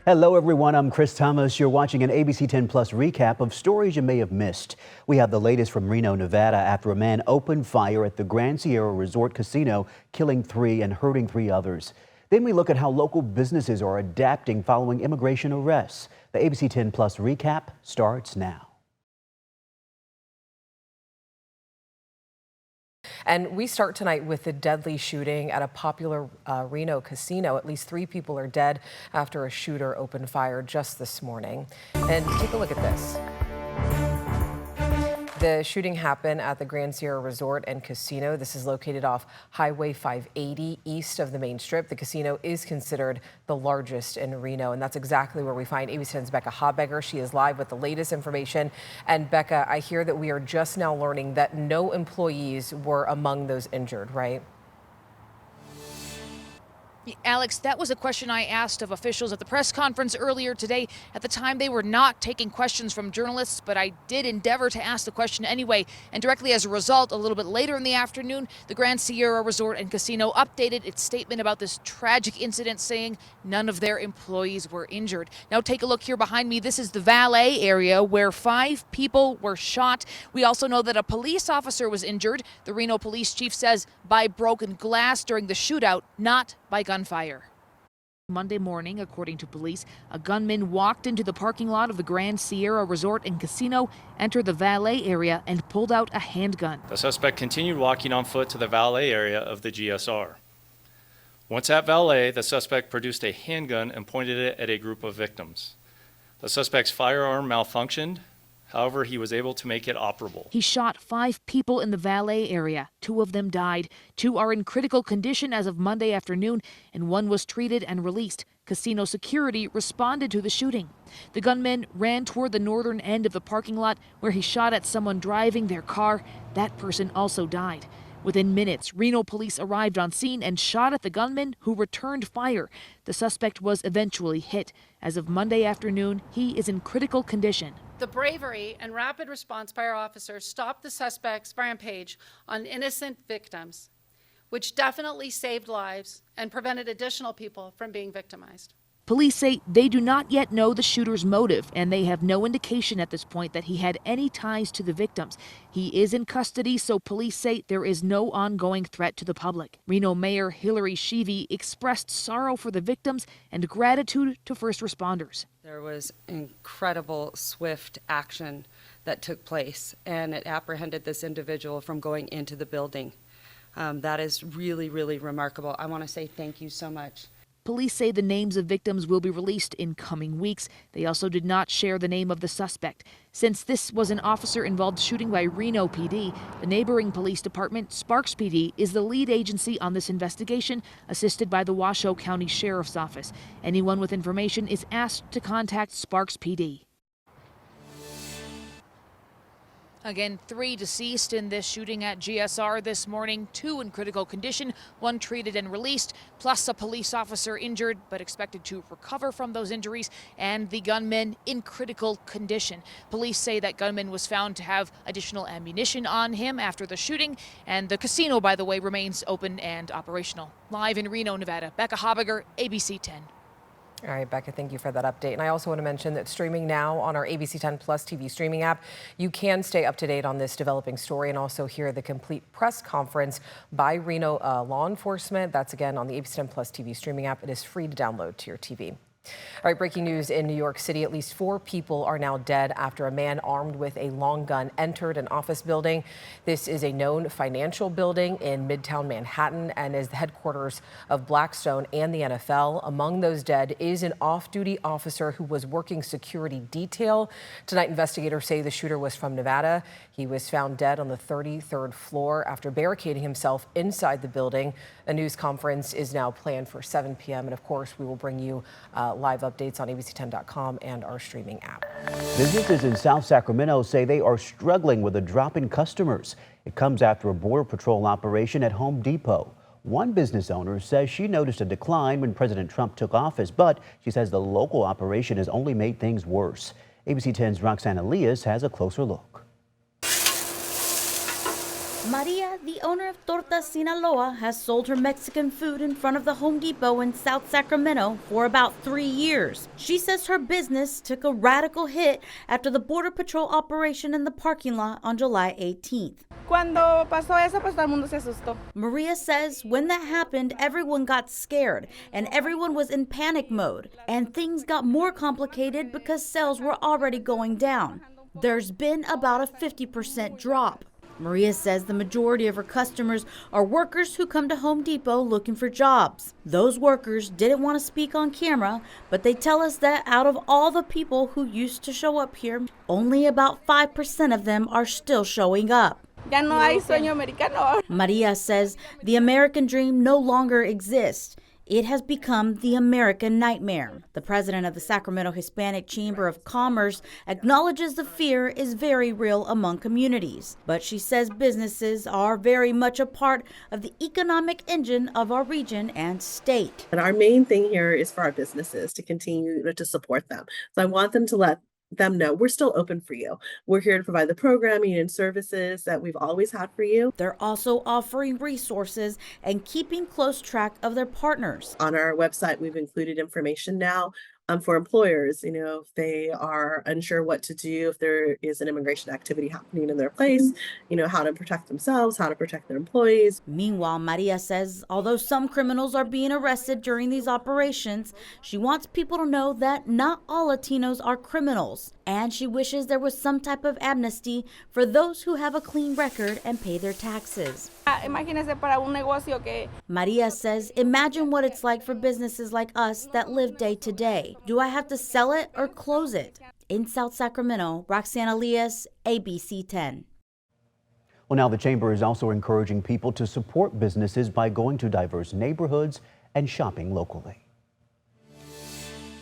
Hello, everyone. I'm Chris Thomas. You're watching an ABC 10 Plus recap of stories you may have missed. We have the latest from Reno, Nevada, after a man opened fire at the Grand Sierra Resort Casino, killing 3 and hurting 3 others. Then we look at how local businesses are adapting following immigration arrests. The ABC 10 Plus recap starts now. And we start tonight with the deadly shooting at a popular Reno casino. At least 3 people are dead after a shooter opened fire just this morning. And take a look at this. The shooting happened at the Grand Sierra Resort and Casino. This is located off Highway 580 east of the main strip. The casino is considered the largest in Reno, and that's exactly where we find ABC 10's Becca Habegger. She is live with the latest information. And Becca, I hear that we are just now learning that no employees were among those injured, right? Alex, that was a question I asked of officials at the press conference earlier today. At the time, they were not taking questions from journalists, but I did endeavor to ask the question anyway. And directly as a result, a little bit later in the afternoon, the Grand Sierra Resort and Casino updated its statement about this tragic incident, saying none of their employees were injured. Now take a look here behind me. This is the valet area where 5 people were shot. We also know that a police officer was injured. The Reno police chief says by broken glass during the shootout, not by gunfire. Monday morning, according to police, a gunman walked into the parking lot of the Grand Sierra Resort and Casino, entered the valet area, and pulled out a handgun. The suspect continued walking on foot to the valet area of the GSR. Once at valet, the suspect produced a handgun and pointed it at a group of victims. The suspect's firearm malfunctioned. However, he was able to make it operable. He shot 5 people in the valet area. 2 of them died. 2 are in critical condition as of Monday afternoon, and 1 was treated and released. Casino security responded to the shooting. The gunman ran toward the northern end of the parking lot where he shot at someone driving their car. That person also died. Within minutes, Reno police arrived on scene and shot at the gunman, who returned fire. The suspect was eventually hit. As of Monday afternoon, he is in critical condition. The bravery and rapid response by our officers stopped the suspect's rampage on innocent victims, which definitely saved lives and prevented additional people from being victimized. Police say they do not yet know the shooter's motive, and they have no indication at this point that he had any ties to the victims. He is in custody, so police say there is no ongoing threat to the public. Reno Mayor Hillary Sheevy expressed sorrow for the victims and gratitude to first responders. There was incredible, swift action that took place, and it apprehended this individual from going into the building. That is really, really remarkable. I want to say thank you so much. Police say the names of victims will be released in coming weeks. They also did not share the name of the suspect. Since this was an officer-involved shooting by Reno PD, the neighboring police department, Sparks PD, is the lead agency on this investigation, assisted by the Washoe County Sheriff's Office. Anyone with information is asked to contact Sparks PD. Again, 3 deceased in this shooting at GSR this morning, 2 in critical condition, 1 treated and released, plus a police officer injured but expected to recover from those injuries, and the gunman in critical condition. Police say that gunman was found to have additional ammunition on him after the shooting, and the casino, by the way, remains open and operational. Live in Reno, Nevada, Becca Habegger, ABC 10. All right, Becca, thank you for that update. And I also want to mention that streaming now on our ABC 10 Plus TV streaming app, you can stay up to date on this developing story and also hear the complete press conference by Reno law enforcement. That's again on the ABC 10 Plus TV streaming app. It is free to download to your TV. All right, breaking news in New York City. At least 4 people are now dead after a man armed with a long gun entered an office building. This is a known financial building in Midtown Manhattan and is the headquarters of Blackstone and the NFL. Among those dead is an off-duty officer who was working security detail. Tonight, investigators say the shooter was from Nevada. He was found dead on the 33rd floor after barricading himself inside the building. A news conference is now planned for 7 p.m. And of course, we will bring you live updates on ABC10.com and our streaming app. Businesses in South Sacramento say they are struggling with a drop in customers. It comes after a Border Patrol operation at Home Depot. One business owner says she noticed a decline when President Trump took office, but she says the local operation has only made things worse. ABC 10's Roxanne Elias has a closer look. Maria, the owner of Tortas Sinaloa, has sold her Mexican food in front of the Home Depot in South Sacramento for about 3 years. She says her business took a radical hit after the Border Patrol operation in the parking lot on July 18th. Cuando pasó eso, pues todo el mundo se asustó. Maria says when that happened, everyone got scared and everyone was in panic mode. And things got more complicated because sales were already going down. There's been about a 50% drop. Maria says the majority of her customers are workers who come to Home Depot looking for jobs. Those workers didn't want to speak on camera, but they tell us that out of all the people who used to show up here, only about 5% of them are still showing up. Ya no hay sueño americano. Maria says the American dream no longer exists. It has become the American nightmare. The president of the Sacramento Hispanic Chamber of Commerce acknowledges the fear is very real among communities. But she says businesses are very much a part of the economic engine of our region and state. And our main thing here is for our businesses to continue to support them. So I want them to let them know we're still open for you. We're here to provide the programming and services that we've always had for you. They're also offering resources and keeping close track of their partners. On our website, we've included information now for employers, if they are unsure what to do, if there is an immigration activity happening in their place, how to protect themselves, how to protect their employees. Meanwhile, Maria says although some criminals are being arrested during these operations, she wants people to know that not all Latinos are criminals. And she wishes there was some type of amnesty for those who have a clean record and pay their taxes. Imagínese para un negocio que... Maria says, imagine what it's like for businesses like us that live day to day. Do I have to sell it or close it? In South Sacramento, Roxanne Elias, ABC10. Well, now the chamber is also encouraging people to support businesses by going to diverse neighborhoods and shopping locally.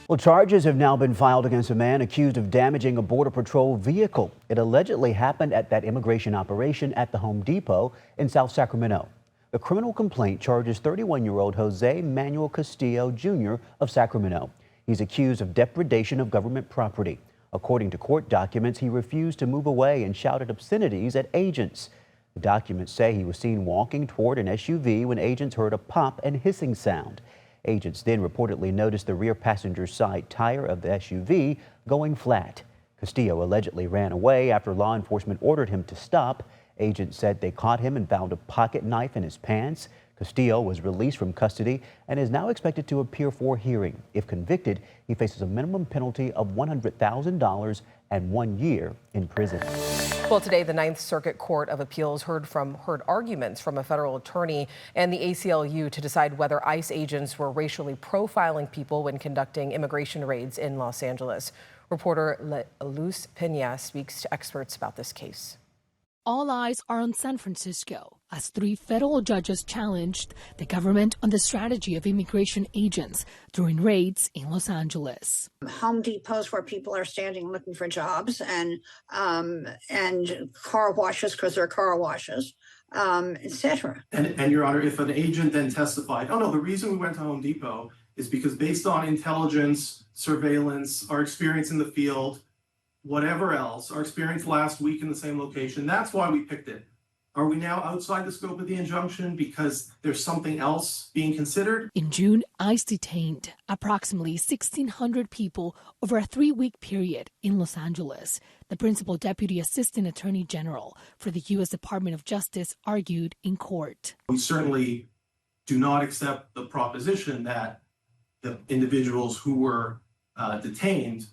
Well, charges have now been filed against a man accused of damaging a Border Patrol vehicle. It allegedly happened at that immigration operation at the Home Depot in South Sacramento. The criminal complaint charges 31-year-old Jose Manuel Castillo, Jr. of Sacramento. He's accused of depredation of government property. According to court documents, he refused to move away and shouted obscenities at agents. The documents say he was seen walking toward an SUV when agents heard a pop and hissing sound. Agents then reportedly noticed the rear passenger side tire of the SUV going flat. Castillo allegedly ran away after law enforcement ordered him to stop. Agents said they caught him and found a pocket knife in his pants. Castillo was released from custody and is now expected to appear for hearing. If convicted, he faces a minimum penalty of $100,000 and 1 year in prison. Well, today, the Ninth Circuit Court of Appeals heard arguments from a federal attorney and the ACLU to decide whether ICE agents were racially profiling people when conducting immigration raids in Los Angeles. Reporter Luz Pena speaks to experts about this case. All eyes are on San Francisco as 3 federal judges challenged the government on the strategy of immigration agents during raids in Los Angeles. Home Depots where people are standing looking for jobs and car washes because they're car washes, etc. And Your Honor, if an agent then testified, oh no, the reason we went to Home Depot is because based on intelligence, surveillance, our experience in the field, whatever else, our experience last week in the same location, that's why we picked it. Are we now outside the scope of the injunction because there's something else being considered? In June, ICE detained approximately 1,600 people over a 3-week period in Los Angeles. The principal deputy assistant attorney general for the U.S. Department of Justice argued in court. We certainly do not accept the proposition that the individuals who were detained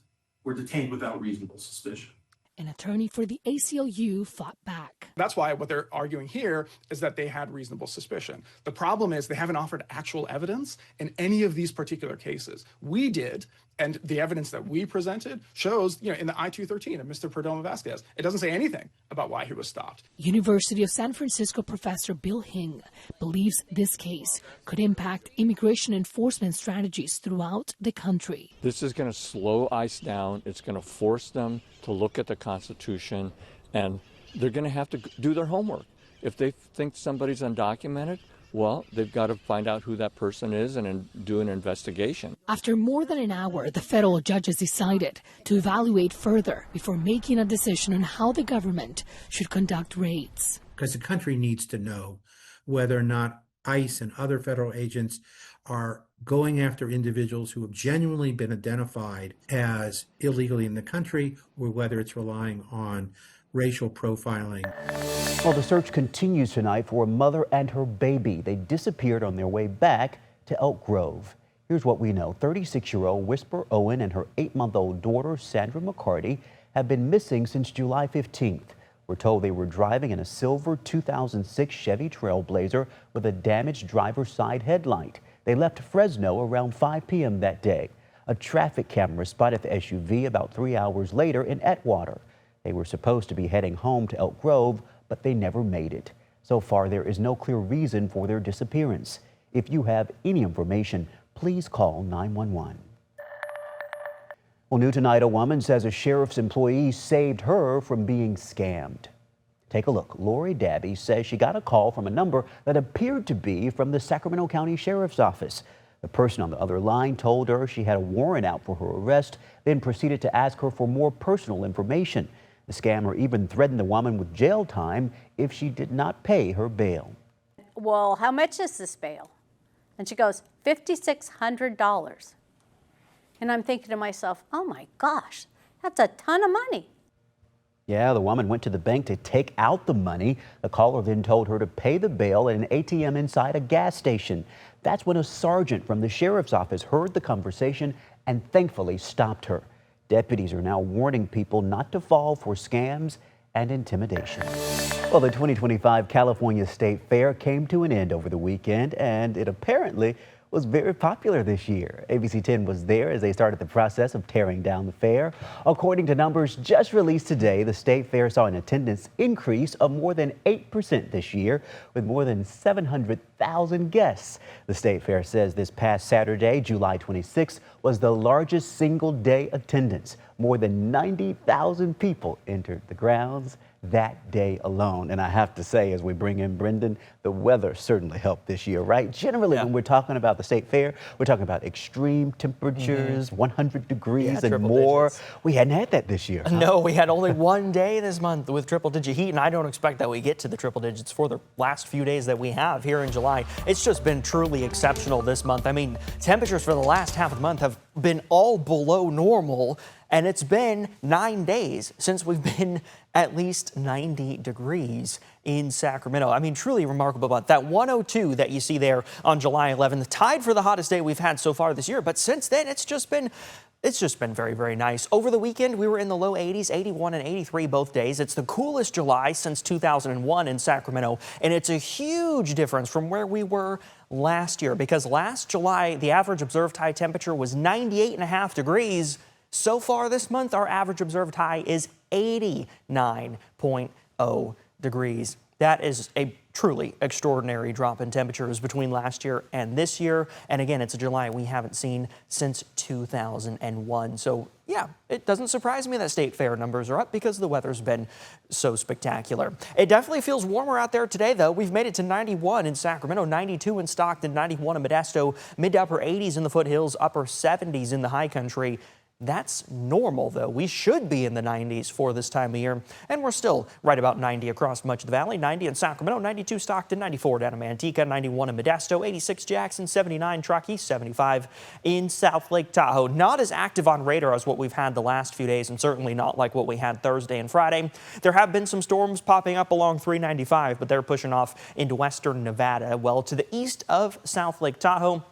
without reasonable suspicion. An attorney for the ACLU fought back. That's why what they're arguing here is that they had reasonable suspicion. The problem is they haven't offered actual evidence in any of these particular cases. We did, and the evidence that we presented shows, in the I-213 of Mr. Perdomo Vasquez, it doesn't say anything about why he was stopped. University of San Francisco professor Bill Hing believes this case could impact immigration enforcement strategies throughout the country. This is going to slow ICE down. It's going to force them to look at the Constitution, and they're going to have to do their homework. If they think somebody's undocumented, well, they've got to find out who that person is and do an investigation. After more than an hour, the federal judges decided to evaluate further before making a decision on how the government should conduct raids. because the country needs to know whether or not ICE and other federal agents are going after individuals who have genuinely been identified as illegally in the country, or whether it's relying on racial profiling. Well, the search continues tonight for a mother and her baby. They disappeared on their way back to Elk Grove. Here's what we know. 36-year-old Whisper Owen and her 8-month-old daughter, Sandra McCarty, have been missing since July 15th. We're told they were driving in a silver 2006 Chevy Trailblazer with a damaged driver's side headlight. They left Fresno around 5 p.m. that day. A traffic camera spotted the SUV about 3 hours later in Atwater. They were supposed to be heading home to Elk Grove, but they never made it. So far, there is no clear reason for their disappearance. If you have any information, please call 911. Well, new tonight, a woman says a sheriff's employee saved her from being scammed. Take a look. Lori Dabby says she got a call from a number that appeared to be from the Sacramento County Sheriff's Office. The person on the other line told her she had a warrant out for her arrest, then proceeded to ask her for more personal information. The scammer even threatened the woman with jail time if she did not pay her bail. Well, how much is this bail? And she goes, $5,600. And I'm thinking to myself, oh my gosh, that's a ton of money. Yeah, the woman went to the bank to take out the money. The caller then told her to pay the bail at an ATM inside a gas station. That's when a sergeant from the sheriff's office heard the conversation and thankfully stopped her. Deputies are now warning people not to fall for scams and intimidation. Well, the 2025 California State Fair came to an end over the weekend, and it apparently was very popular this year. ABC10 was there as they started the process of tearing down the fair. According to numbers just released today, the State Fair saw an attendance increase of more than 8% this year, with more than 700,000 guests. The State Fair says this past Saturday, July 26th, was the largest single-day attendance. More than 90,000 people entered the grounds that day alone. And I have to say, as we bring in Brendan, the weather certainly helped this year, right? Generally, when we're talking about the State Fair, we're talking about extreme temperatures, 100 degrees and more. Digits. We hadn't had that this year. Huh? No, we had only one day this month with triple-digit heat, and I don't expect that we get to the triple digits for the last few days that we have here in July. It's just been truly exceptional this month. I mean, temperatures for the last half of the month have been all below normal, and it's been 9 days since we've been at least 90 degrees in Sacramento. I mean, truly remarkable month. That 102 that you see there on July 11th, tied for the hottest day we've had so far this year. But since then, it's just been very, very nice. Over the weekend, we were in the low 80s, 81 and 83 both days. It's the coolest July since 2001 in Sacramento, and it's a huge difference from where we were last year, because last July, the average observed high temperature was 98.5 degrees. So far this month, our average observed high is 89.0 degrees. That is a truly extraordinary drop in temperatures between last year and this year. And again, it's a July we haven't seen since 2001. So yeah, it doesn't surprise me that State Fair numbers are up because the weather's been so spectacular. It definitely feels warmer out there today, though. We've made it to 91 in Sacramento, 92 in Stockton, 91 in Modesto, mid to upper 80s in the foothills, upper 70s in the high country. That's normal, though. We should be in the 90s for this time of year, and we're still right about 90 across much of the valley. 90 in Sacramento, 92 Stockton, 94 down in Manteca, 91 in Modesto, 86 Jackson, 79 Truckee, 75 in South Lake Tahoe. Not as active on radar as what we've had the last few days, and certainly not like what we had Thursday and Friday. There have been some storms popping up along 395, but they're pushing off into western Nevada, well to the east of South Lake Tahoe.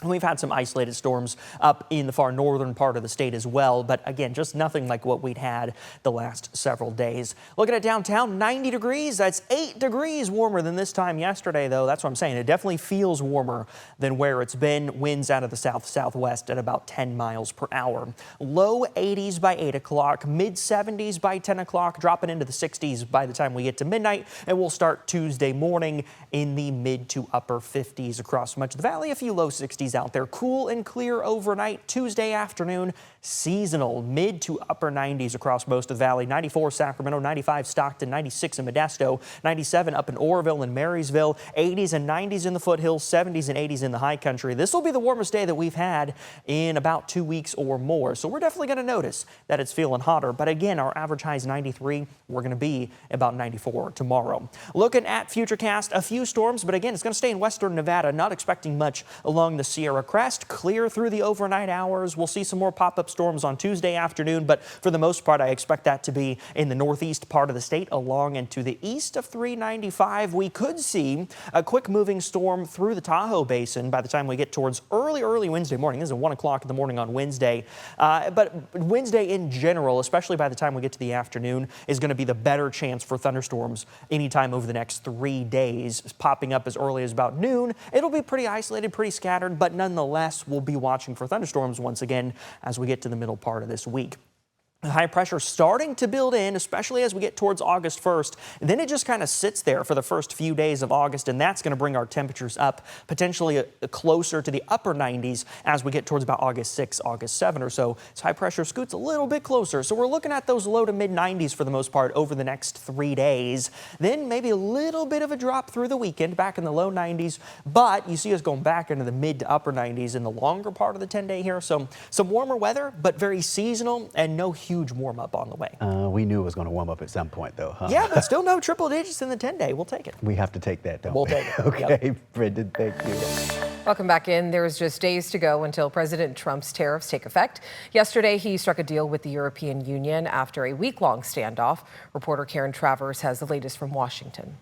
We've had some isolated storms up in the far northern part of the state as well, but again, just nothing like what we'd had the last several days. Looking at downtown, 90 degrees. That's 8 degrees warmer than this time yesterday, though. That's what I'm saying. It definitely feels warmer than where it's been. Winds out of the south-southwest at about 10 miles per hour. Low 80s by 8 o'clock, mid 70s by 10 o'clock, dropping into the 60s by the time we get to midnight, and we'll start Tuesday morning in the mid to upper 50s across much of the valley, a few low 60s 90s out there. Cool and clear overnight. Tuesday afternoon, seasonal mid to upper 90s across most of the valley. 94 Sacramento, 95 Stockton, 96 in Modesto, 97 up in Oroville and Marysville, 80s and 90s in the foothills, 70s and 80s in the high country. This will be the warmest day that we've had in about 2 weeks or more. So we're definitely going to notice that it's feeling hotter. But again, our average high is 93. We're going to be about 94 tomorrow. Looking at Futurecast, a few storms, but again, it's going to stay in western Nevada. Not expecting much along the Sierra Crest. Clear through the overnight hours. We'll see some more pop-up storms on Tuesday afternoon, but for the most part, I expect that to be in the northeast part of the state along and to the east of 395. We could see a quick moving storm through the Tahoe Basin by the time we get towards early Wednesday morning. This is at 1 o'clock in the morning on Wednesday. But Wednesday in general, especially by the time we get to the afternoon, is going to be the better chance for thunderstorms anytime over the next 3 days, popping up as early as about noon. It'll be pretty isolated, pretty scattered, but nonetheless, we'll be watching for thunderstorms once again as we get to the middle part of this week. The high pressure starting to build in, especially as we get towards August 1st. Then it just kind of sits there for the first few days of August, and that's going to bring our temperatures up potentially closer to the upper 90s as we get towards about August 6, August 7 or so. As high pressure scoots a little bit closer. So we're looking at those low to mid 90s for the most part over the next 3 days. Then maybe a little bit of a drop through the weekend, back in the low 90s. But you see us going back into the mid to upper 90s in the longer part of the 10-day here. So some warmer weather, but very seasonal and no huge warm up on the way. We knew it was going to warm up at some point, though, huh? Yeah, but still no triple digits in the 10-day. We'll take it. We have to take that, don't we? We'll take it. Okay, Yep. Brendan, thank you. Welcome back in. There's just days to go until President Trump's tariffs take effect. Yesterday, he struck a deal with the European Union after a week-long standoff. Reporter Karen Travers has the latest from Washington.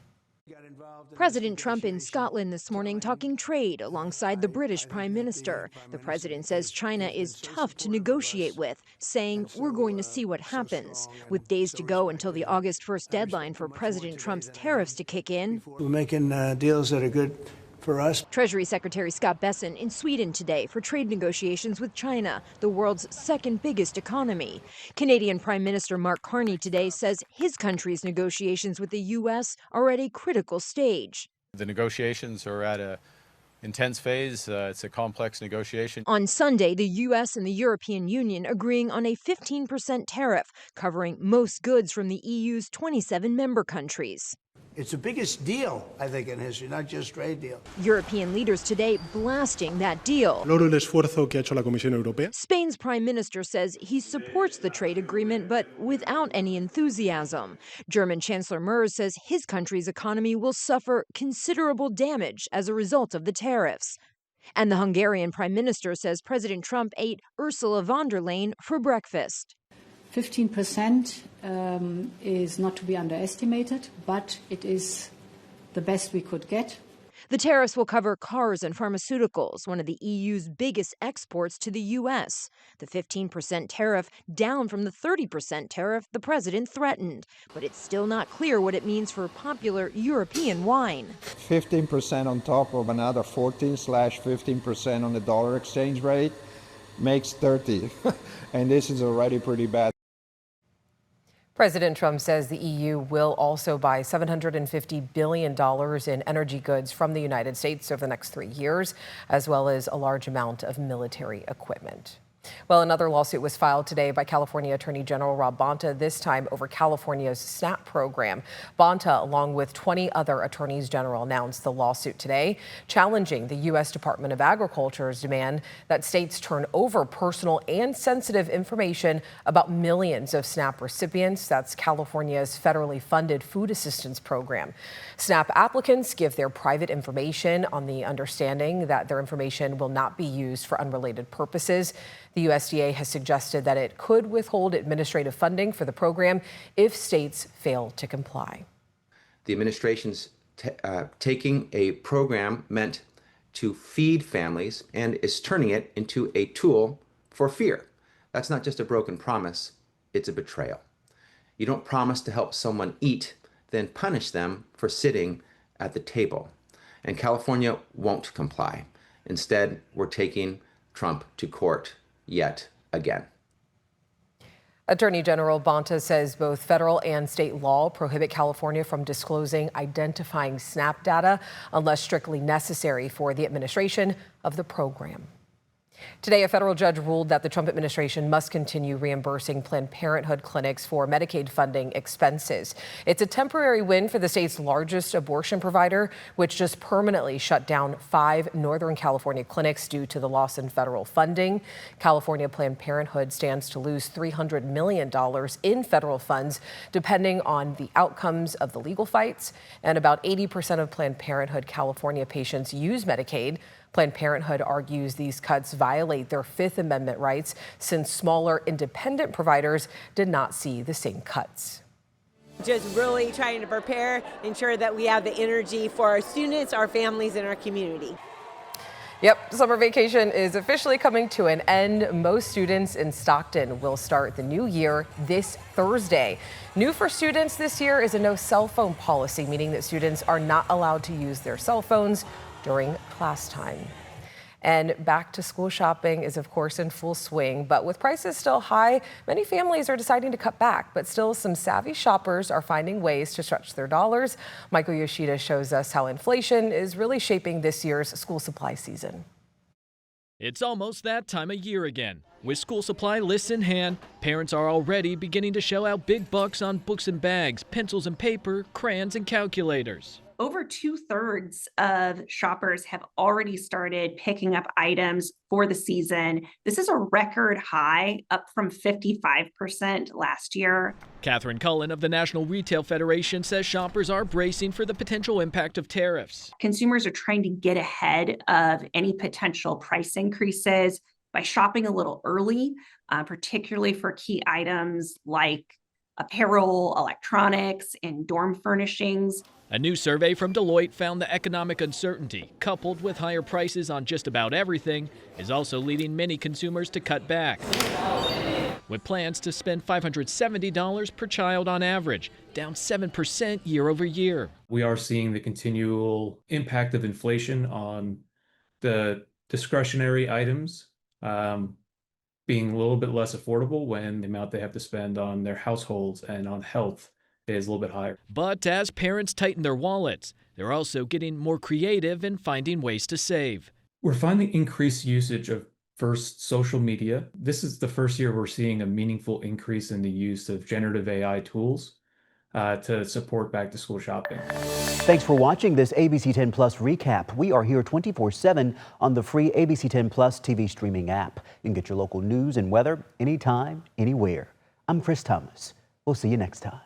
President Trump in Scotland this morning talking trade alongside the British Prime Minister. The president says China is tough to negotiate with, saying we're going to see what happens. With days to go until the August 1st deadline for President Trump's tariffs to kick in. We're making deals that are good for us. Treasury Secretary Scott Bessent in Sweden today for trade negotiations with China, the world's second biggest economy. Canadian Prime Minister Mark Carney today says his country's negotiations with the U.S. are at a critical stage. The negotiations are at an intense phase. It's a complex negotiation. On Sunday, the U.S. and the European Union agreeing on a 15% tariff covering most goods from the EU's 27 member countries. It's the biggest deal, I think, in history, not just trade deal. European leaders today blasting that deal. Spain's prime minister says he supports the trade agreement, but without any enthusiasm. German Chancellor Merz says his country's economy will suffer considerable damage as a result of the tariffs. And the Hungarian prime minister says President Trump ate Ursula von der Leyen for breakfast. 15% is not to be underestimated, but it is the best we could get. The tariffs will cover cars and pharmaceuticals, one of the EU's biggest exports to the U.S. The 15% tariff down from the 30% tariff the president threatened. But it's still not clear what it means for popular European wine. 15% on top of another 14/15% on the dollar exchange rate makes 30. And this is already pretty bad. President Trump says the EU will also buy $750 billion in energy goods from the United States over the next 3 years, as well as a large amount of military equipment. Well, another lawsuit was filed today by California Attorney General Rob Bonta, this time over California's SNAP program. Bonta, along with 20 other attorneys general, announced the lawsuit today, challenging the U.S. Department of Agriculture's demand that states turn over personal and sensitive information about millions of SNAP recipients. That's California's federally funded food assistance program. SNAP applicants give their private information on the understanding that their information will not be used for unrelated purposes. The USDA has suggested that it could withhold administrative funding for the program if states fail to comply. The administration's taking a program meant to feed families and is turning it into a tool for fear. That's not just a broken promise, it's a betrayal. You don't promise to help someone eat, then punish them for sitting at the table. And California won't comply. Instead, we're taking Trump to court yet again. Attorney General Bonta says both federal and state law prohibit California from disclosing identifying SNAP data unless strictly necessary for the administration of the program. Today, a federal judge ruled that the Trump administration must continue reimbursing Planned Parenthood clinics for Medicaid funding expenses. It's a temporary win for the state's largest abortion provider, which just permanently shut down 5 Northern California clinics due to the loss in federal funding. California Planned Parenthood stands to lose $300 million in federal funds, depending on the outcomes of the legal fights. And about 80% of Planned Parenthood California patients use Medicaid. Planned Parenthood argues these cuts violate their Fifth Amendment rights since smaller independent providers did not see the same cuts. Just really trying to prepare, ensure that we have the energy for our students, our families, and our community. Yep, summer vacation is officially coming to an end. Most students in Stockton will start the new year this Thursday. New for students this year is a no cell phone policy, meaning that students are not allowed to use their cell phones during class time. And back to school shopping is, of course, in full swing, but with prices still high, many families are deciding to cut back, but still some savvy shoppers are finding ways to stretch their dollars. Michael Yoshida shows us how inflation is really shaping this year's school supply season. It's almost that time of year again. With school supply lists in hand, parents are already beginning to shell out big bucks on books and bags, pencils and paper, crayons and calculators. Over 2/3 of shoppers have already started picking up items for the season. This is a record high, up from 55% last year. Catherine Cullen of the National Retail Federation says shoppers are bracing for the potential impact of tariffs. Consumers are trying to get ahead of any potential price increases by shopping a little early, particularly for key items like apparel, electronics, and dorm furnishings. A new survey from Deloitte found the economic uncertainty, coupled with higher prices on just about everything, is also leading many consumers to cut back. With plans to spend $570 per child on average, down 7% year over year. We are seeing the continual impact of inflation on the discretionary items being a little bit less affordable when the amount they have to spend on their households and on health is a little bit higher. But as parents tighten their wallets, they're also getting more creative in finding ways to save. We're finding increased usage of first social media. This is the first year we're seeing a meaningful increase in the use of generative AI tools to support back to school shopping. Thanks for watching this ABC 10 Plus recap. We are here 24/7 on the free ABC 10 Plus TV streaming app. You can get your local news and weather anytime, anywhere. I'm Chris Thomas. We'll see you next time.